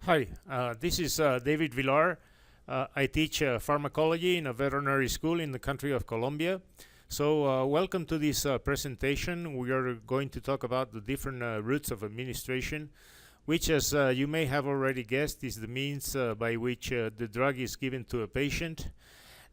Hi, this is David Villar. I teach pharmacology in a veterinary school in the country of Colombia. Welcome to this presentation. We are going to talk about the different routes of administration, which, as you may have already guessed, is the means by which the drug is given to a patient.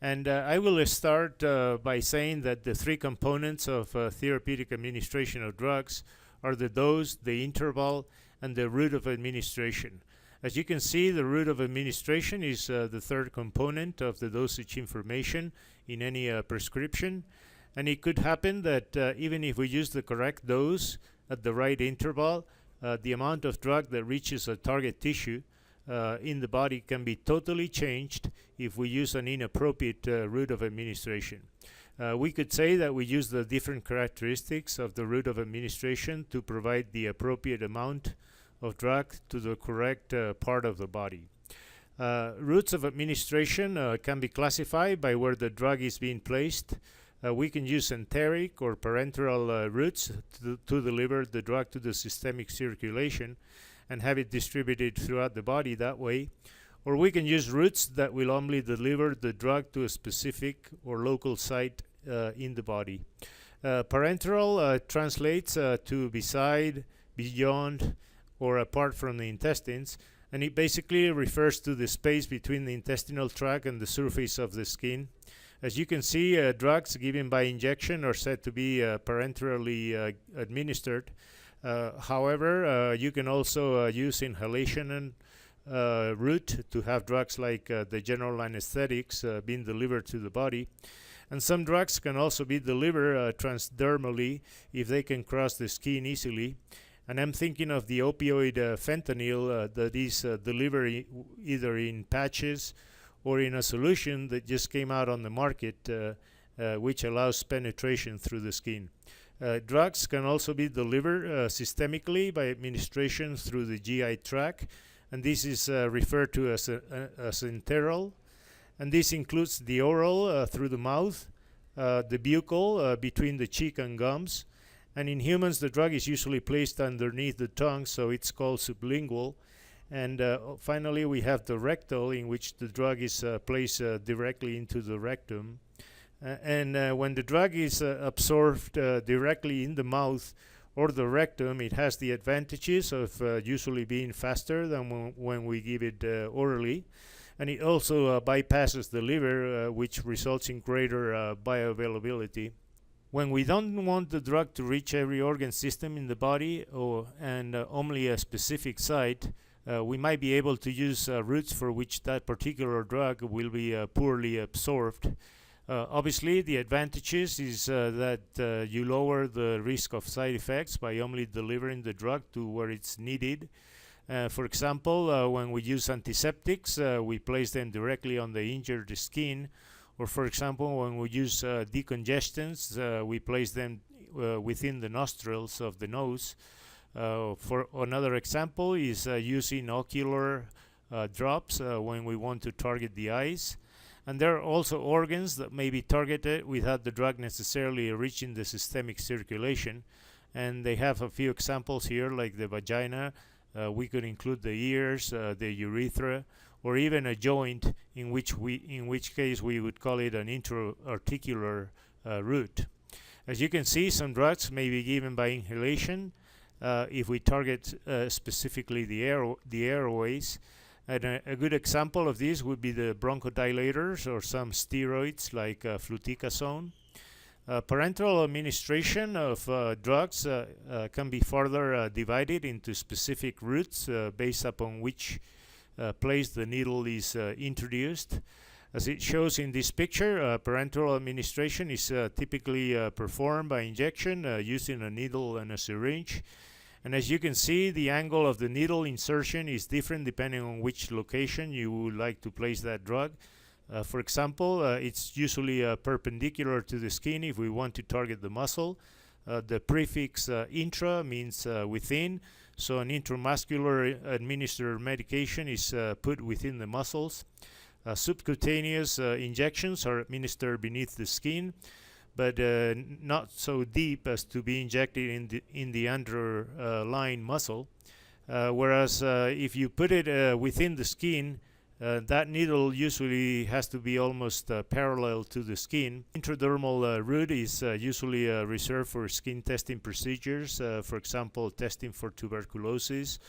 And I will start by saying that the three components of therapeutic administration of drugs are the dose, the interval, and the route of administration. As you can see, the route of administration is the third component of the dosage information in any prescription. And it could happen that even if we use the correct dose at the right interval, the amount of drug that reaches a target tissue in the body can be totally changed if we use an inappropriate route of administration. We could say that we use the different characteristics of the route of administration to provide the appropriate amount of drug to the correct part of the body. Routes of administration can be classified by where the drug is being placed. We can use enteric or parenteral routes to deliver the drug to the systemic circulation and have it distributed throughout the body that way. Or we can use routes that will only deliver the drug to a specific or local site in the body. Parenteral translates to beside, beyond, or apart from the intestines, and it basically refers to the space between the intestinal tract and the surface of the skin. As you can see, drugs given by injection are said to be parenterally administered. However, you can also use inhalation and route to have drugs like the general anesthetics being delivered to the body. And some drugs can also be delivered transdermally if they can cross the skin easily. And I'm thinking of the opioid fentanyl that is delivered either in patches or in a solution that just came out on the market, which allows penetration through the skin. Drugs can also be delivered systemically by administration through the GI tract, and this is referred to as enteral. And this includes the oral through the mouth, the buccal between the cheek and gums. And in humans, the drug is usually placed underneath the tongue, so it's called sublingual. And finally, we have the rectal, in which the drug is placed directly into the rectum. When the drug is absorbed directly in the mouth or the rectum, it has the advantages of usually being faster than when we give it orally. And it also bypasses the liver, which results in greater bioavailability. When we don't want the drug to reach every organ system in the body and only a specific site, we might be able to use routes for which that particular drug will be poorly absorbed. Obviously, the advantages is that you lower the risk of side effects by only delivering the drug to where it's needed. For example, when we use antiseptics, we place them directly on the injured skin. Or for example, when we use decongestants, we place them within the nostrils of the nose. For another example is using ocular drops when we want to target the eyes. And there are also organs that may be targeted without the drug necessarily reaching the systemic circulation. And they have a few examples here, like the vagina. We could include the ears, the urethra, or even a joint, in which case we would call it an intra-articular route. As you can see, some drugs may be given by inhalation if we target specifically the airways. And a good example of this would be the bronchodilators or some steroids like fluticasone. Parenteral administration of drugs can be further divided into specific routes based upon which place the needle is introduced. As it shows in this picture, parenteral administration is typically performed by injection using a needle and a syringe. And as you can see, the angle of the needle insertion is different depending on which location you would like to place that drug. For example, it's usually perpendicular to the skin if we want to target the muscle. The prefix intra means within, so an intramuscular administered medication is put within the muscles. Subcutaneous injections are administered beneath the skin, but not so deep as to be injected in the underlying muscle. whereas if you put it within the skin, that needle usually has to be almost parallel to the skin. Intradermal route is usually reserved for skin testing procedures, for example, testing for tuberculosis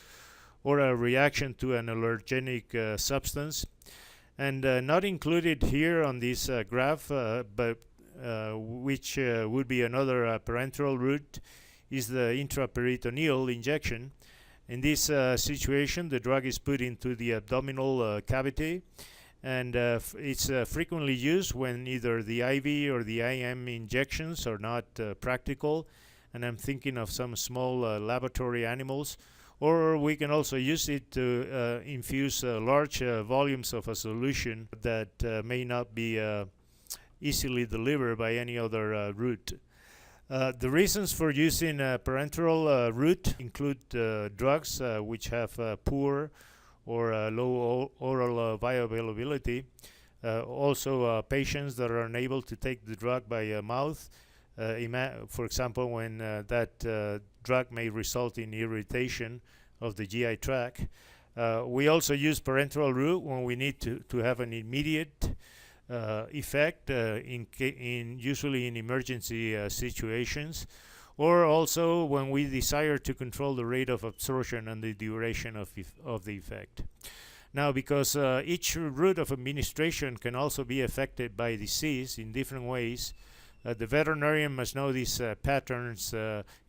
or a reaction to an allergenic substance. And not included here on this graph, but which would be another parenteral route, is the intraperitoneal injection. In this situation, the drug is put into the abdominal cavity, and it's frequently used when either the IV or the IM injections are not practical, and I'm thinking of some small laboratory animals, or we can also use it to infuse large volumes of a solution that may not be easily delivered by any other route. The reasons for using a parenteral route include drugs which have poor or low oral bioavailability. Also, patients that are unable to take the drug by mouth. For example, when that drug may result in irritation of the GI tract. We also use parenteral route when we need to have an immediate effect, usually in emergency situations, or also when we desire to control the rate of absorption and the duration of the effect. Now, because each route of administration can also be affected by disease in different ways, the veterinarian must know these patterns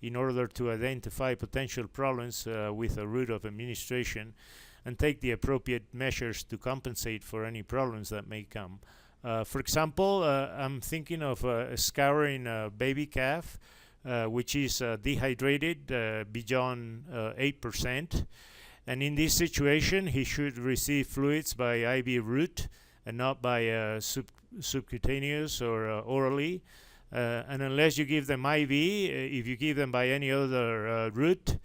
in order to identify potential problems with a route of administration and take the appropriate measures to compensate for any problems that may come. For example, I'm thinking of scouring a baby calf, which is dehydrated beyond 8%. And in this situation, he should receive fluids by IV route and not by subcutaneous or orally. And unless you give them IV, if you give them by any other route,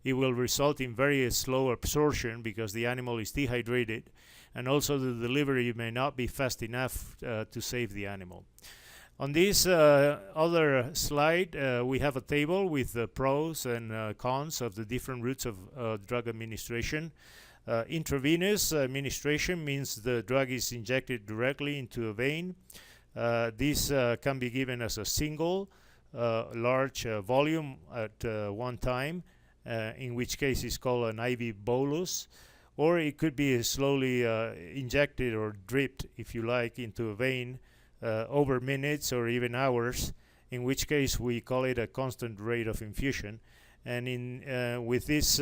it will result in very slow absorption because the animal is dehydrated. And also the delivery may not be fast enough to save the animal. On this other slide, we have a table with the pros and cons of the different routes of drug administration. Intravenous administration means the drug is injected directly into a vein. This can be given as a single large volume at one time, in which case it's called an IV bolus, or it could be slowly injected or dripped, if you like, into a vein over minutes or even hours, in which case we call it a constant rate of infusion. And with this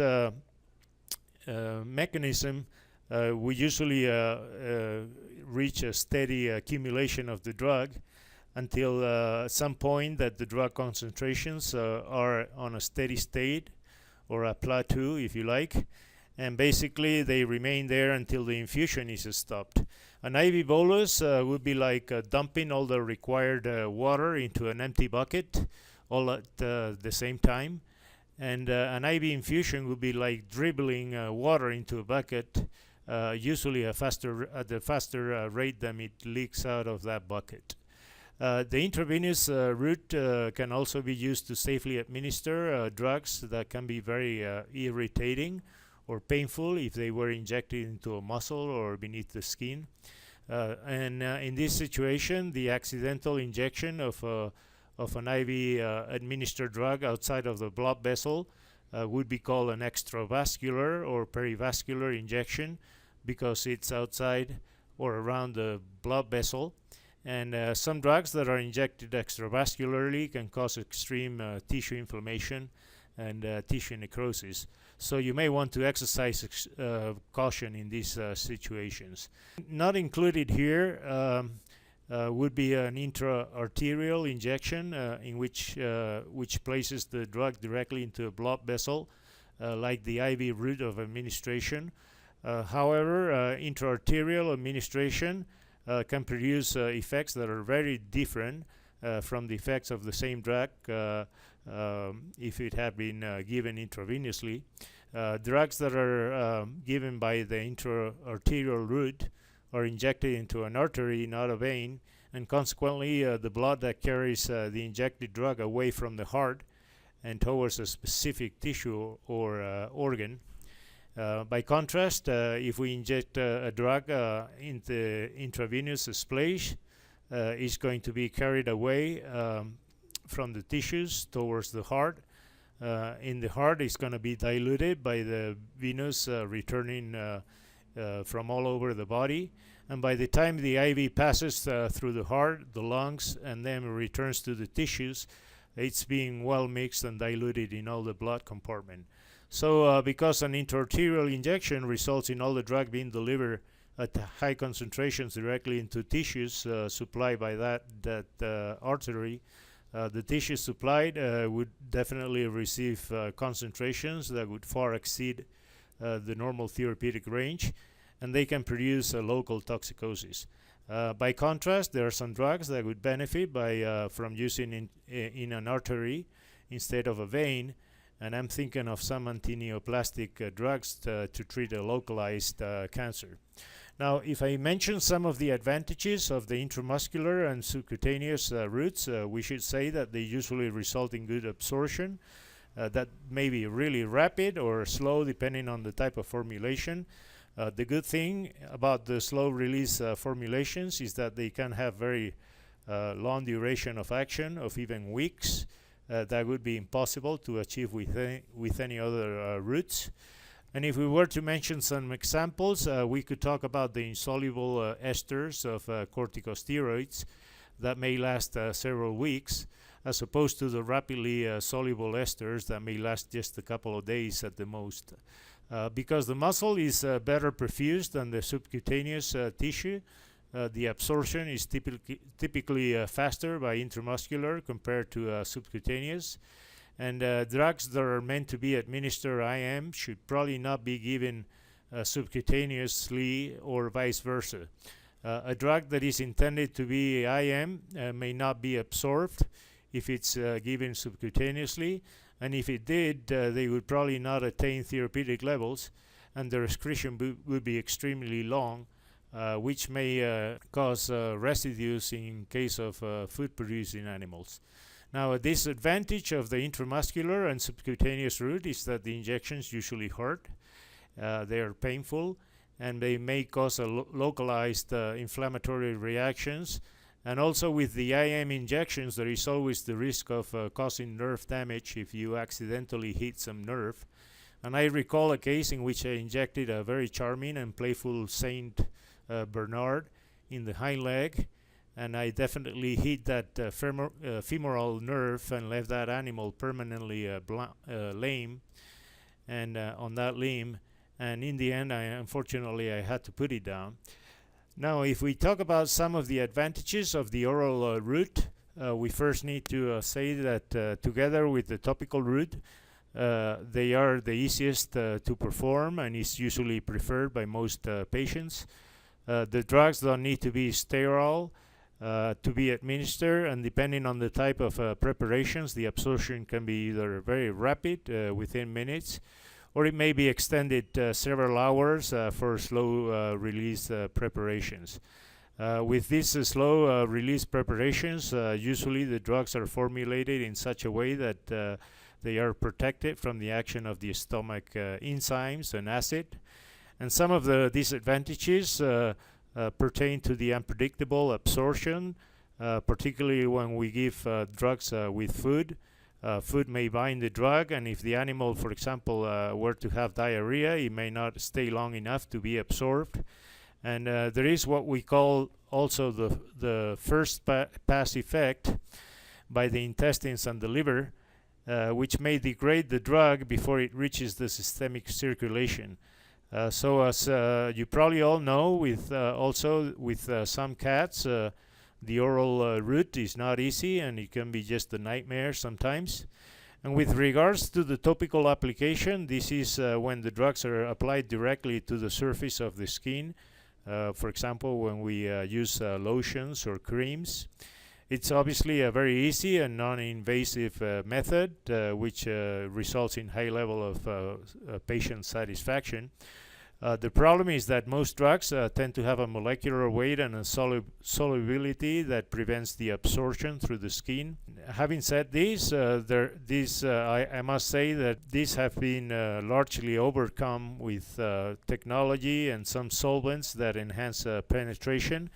mechanism, we usually reach a steady accumulation of the drug until some point that the drug concentrations are on a steady state or a plateau, if you like, and basically they remain there until the infusion is stopped. An IV bolus would be like dumping all the required water into an empty bucket all at the same time, and an IV infusion would be like dribbling water into a bucket, usually at a faster rate than it leaks out of that bucket. The intravenous route can also be used to safely administer drugs that can be very irritating or painful if they were injected into a muscle or beneath the skin. And in this situation, the accidental injection of an IV administered drug outside of the blood vessel would be called an extravascular or perivascular injection because it's outside or around the blood vessel. And some drugs that are injected extravascularly can cause extreme tissue inflammation and tissue necrosis. So you may want to exercise caution in these situations. Not included here would be an intra-arterial injection in which places the drug directly into a blood vessel, like the IV route of administration. However, intra-arterial administration can produce effects that are very different from the effects of the same drug if it had been given intravenously. Drugs that are given by the intra-arterial route are injected into an artery, not a vein, and consequently the blood that carries the injected drug away from the heart and towards a specific tissue or organ. By contrast, if we inject a drug into intravenous splash, it's going to be carried away from the tissues towards the heart. In the heart, it's going to be diluted by the venous returning from all over the body. And by the time the IV passes through the heart, the lungs, and then returns to the tissues, it's being well mixed and diluted in all the blood compartment. So because an intraarterial injection results in all the drug being delivered at high concentrations directly into tissues supplied by that artery, the tissues supplied would definitely receive concentrations that would far exceed the normal therapeutic range, and they can produce a local toxicosis. By contrast, there are some drugs that would benefit from using in an artery instead of a vein, and I'm thinking of some antineoplastic drugs to treat a localized cancer. Now, if I mention some of the advantages of the intramuscular and subcutaneous routes, we should say that they usually result in good absorption. That may be really rapid or slow depending on the type of formulation. The good thing about the slow release formulations is that they can have very long duration of action of even weeks. That would be impossible to achieve with any other routes. And if we were to mention some examples, we could talk about the insoluble esters of corticosteroids that may last several weeks, as opposed to the rapidly soluble esters that may last just a couple of days at the most. Because the muscle is better perfused than the subcutaneous tissue, the absorption is typically faster by intramuscular compared to subcutaneous. And drugs that are meant to be administered IM should probably not be given subcutaneously or vice versa. A drug that is intended to be IM may not be absorbed if it's given subcutaneously, and if it did, they would probably not attain therapeutic levels, and their excretion would be extremely long, which may cause residues in case of food-producing animals. Now, a disadvantage of the intramuscular and subcutaneous route is that the injections usually hurt. They are painful, and they may cause localized inflammatory reactions. And also with the IM injections, there is always the risk of causing nerve damage if you accidentally hit some nerve. And I recall a case in which I injected a very charming and playful Saint Bernard in the hind leg, and I definitely hit that femoral nerve and left that animal permanently lame and on that limb. And in the end, unfortunately, I had to put it down. Now, if we talk about some of the advantages of the oral route, we first need to say that together with the topical route, they are the easiest to perform and is usually preferred by most patients. The drugs don't need to be sterile to be administered, and depending on the type of preparations, the absorption can be either very rapid within minutes, or it may be extended several hours for slow release preparations. With these slow release preparations, usually the drugs are formulated in such a way that they are protected from the action of the stomach enzymes and acid. And some of the disadvantages pertain to the unpredictable absorption, particularly when we give drugs with food. Food may bind the drug, and if the animal, for example, were to have diarrhea, it may not stay long enough to be absorbed. And there is what we call also the first pass effect by the intestines and the liver, which may degrade the drug before it reaches the systemic circulation. So as you probably all know, also with some cats, the oral route is not easy, and it can be just a nightmare sometimes. And with regards to the topical application, this is when the drugs are applied directly to the surface of the skin. For example, when we use lotions or creams. It's obviously a very easy and non-invasive method, which results in high level of patient satisfaction. The problem is that most drugs tend to have a molecular weight and a solubility that prevents the absorption through the skin. Having said this, I must say that these have been largely overcome with technology and some solvents that enhance penetration.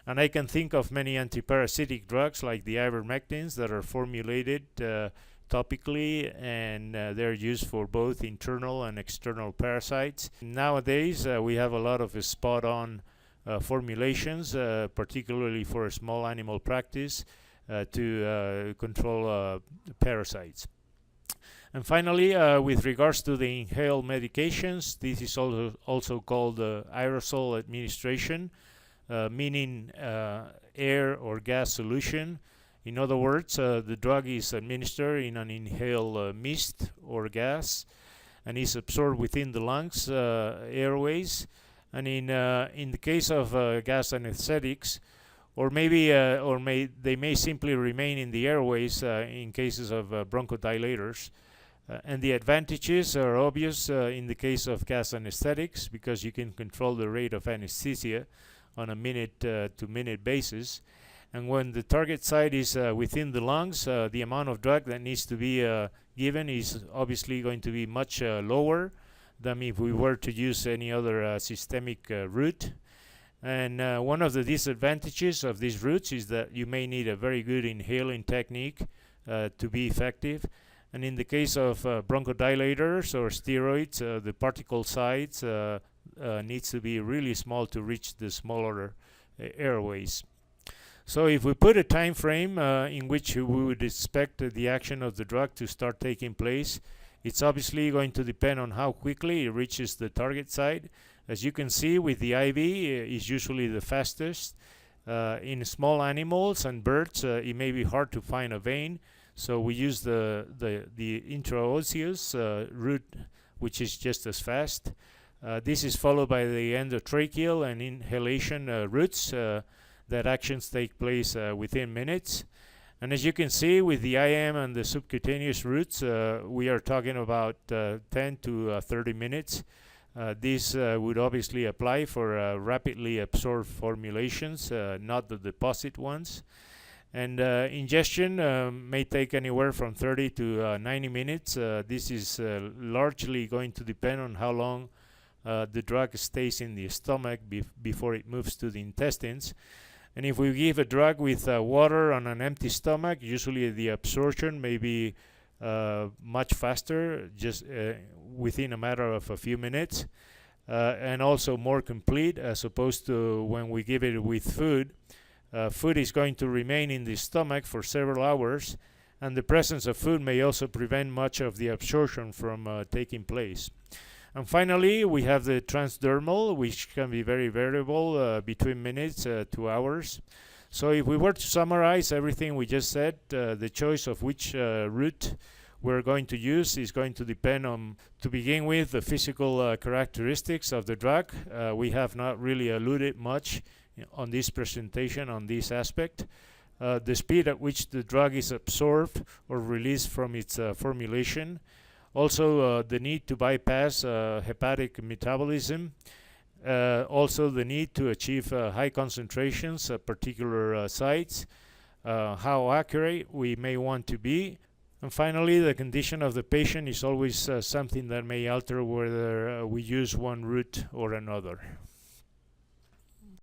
And I can think of many antiparasitic drugs like the ivermectins that are formulated topically, and they're used for both internal and external parasites. Nowadays we have a lot of spot-on formulations, particularly for small animal practice, to control parasites. And finally, with regards to the inhaled medications, this is also called aerosol administration, meaning air or gas solution. In other words, the drug is administered in an inhaled mist or gas, and is absorbed within the lungs, airways. And in the case of gas anesthetics, or maybe they may simply remain in the airways in cases of bronchodilators. And the advantages are obvious in the case of gas anesthetics, because you can control the rate of anesthesia on a minute-to-minute basis. And when the target site is within the lungs, the amount of drug that needs to be given is obviously going to be much lower than if we were to use any other systemic route. And one of the disadvantages of these routes is that you may need a very good inhaling technique to be effective. And in the case of bronchodilators or steroids, the particle size needs to be really small to reach the smaller airways. So if we put a time frame in which we would expect the action of the drug to start taking place, it's obviously going to depend on how quickly it reaches the target site. As you can see, with the IV, is usually the fastest. In small animals and birds, it may be hard to find a vein, so we use the intraosseous route, which is just as fast. This is followed by the endotracheal and inhalation routes. That actions take place within minutes. And as you can see, with the IM and the subcutaneous routes, we are talking about 10 to 30 minutes. This would obviously apply for rapidly absorbed formulations, not the deposit ones. And ingestion may take anywhere from 30 to 90 minutes. This is largely going to depend on how long the drug stays in the stomach before it moves to the intestines. And if we give a drug with water on an empty stomach, usually the absorption may be much faster, just within a matter of a few minutes, and also more complete, as opposed to when we give it with food. Food is going to remain in the stomach for several hours, and the presence of food may also prevent much of the absorption from taking place. And finally, we have the transdermal, which can be very variable between minutes to hours. So if we were to summarize everything we just said, the choice of which route we're going to use is going to depend on, to begin with, the physical characteristics of the drug. We have not really alluded much on this presentation on this aspect. The speed at which the drug is absorbed or released from its formulation. Also, the need to bypass hepatic metabolism. Also, the need to achieve high concentrations at particular sites. How accurate we may want to be. And finally, the condition of the patient is always something that may alter whether we use one route or another.